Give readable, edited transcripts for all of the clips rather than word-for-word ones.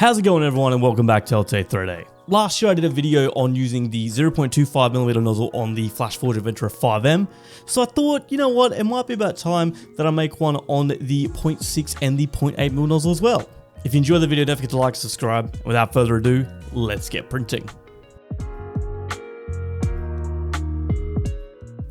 How's it going, everyone, and welcome back to LTA 3D. Last year I did a video on using the 0.25mm nozzle on the Flashforge Adventurer 5M, so I thought, you know what, it might be about time that I make one on the 0.6 and the 0.8mm nozzle as well. If you enjoyed the video, don't forget to like and subscribe. Without further ado, let's get printing.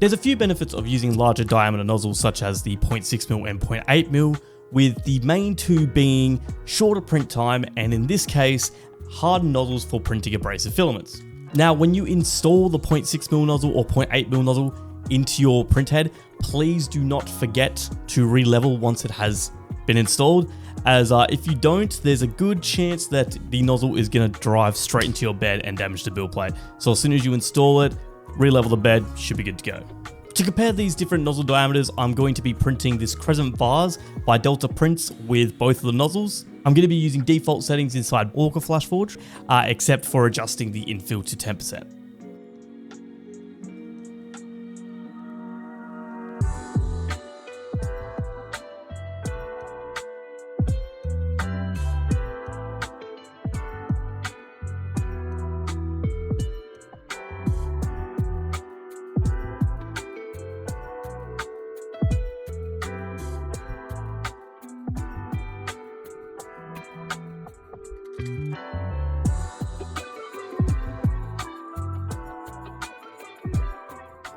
There's a few benefits of using larger diameter nozzles such as the 0.6mm and 0.8mm, with the main two being shorter print time and, in this case, hardened nozzles for printing abrasive filaments. Now, when you install the 0.6mm nozzle or 0.8mm nozzle into your print head, please do not forget to re-level once it has been installed, as if you don't, there's a good chance that the nozzle is going to drive straight into your bed and damage the build plate. So as soon as you install it, re-level the bed, should be good to go. To compare these different nozzle diameters, I'm going to be printing this Crescent Vase by Delta Prints with both of the nozzles. I'm going to be using default settings inside Orca Flashforge, except for adjusting the infill to 10%.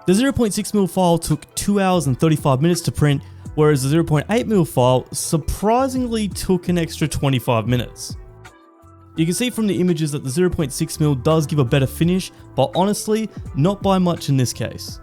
The 0.6mm file took 2 hours and 35 minutes to print, whereas the 0.8mm file surprisingly took an extra 25 minutes. You can see from the images that the 0.6mm does give a better finish, but honestly, not by much in this case.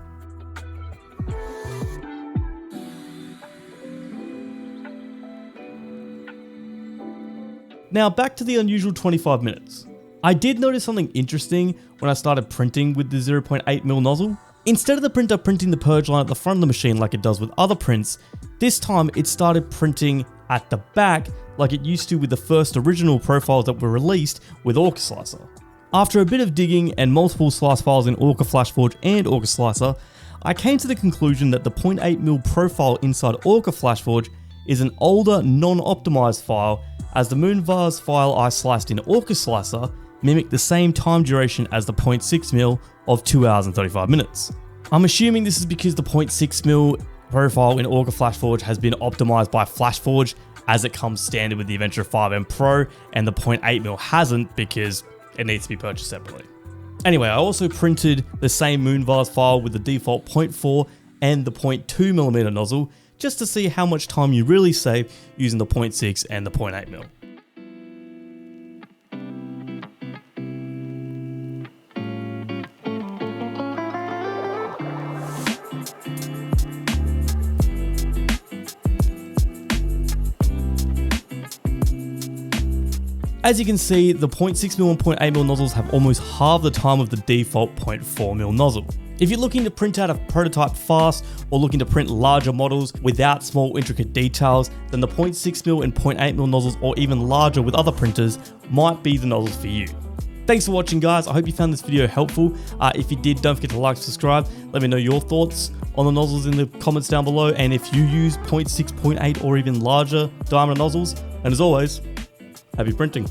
Now back to the unusual 25 minutes. I did notice something interesting when I started printing with the 0.8mm nozzle. Instead of the printer printing the purge line at the front of the machine like it does with other prints, this time it started printing at the back like it used to with the first original profiles that were released with Orca Slicer. After a bit of digging and multiple slice files in Orca Flashforge and Orca Slicer, I came to the conclusion that the 0.8mm profile inside Orca Flashforge is an older, non-optimized file, as the Moonvase file I sliced in Orca Slicer mimicked the same time duration as the 0.6mm of 2 hours and 35 minutes. I'm assuming this is because the 0.6mm profile in Orca Flashforge has been optimized by Flashforge as it comes standard with the Adventurer 5M Pro, and the 0.8mm hasn't because it needs to be purchased separately. Anyway, I also printed the same Moonvase file with the default 0.4 and the 0.2mm nozzle just to see how much time you really save using the 0.6 and the 0.8mm. As you can see, the 0.6mm and 0.8mm nozzles have almost half the time of the default 0.4mm nozzle. If you're looking to print out a prototype fast or looking to print larger models without small intricate details, then the 0.6mm and 0.8mm nozzles, or even larger with other printers, might be the nozzles for you. Thanks for watching, guys. I hope you found this video helpful. If you did, don't forget to like, subscribe. Let me know your thoughts on the nozzles in the comments down below, and if you use 0.6, 0.8 or even larger diameter nozzles. And as always, happy printing.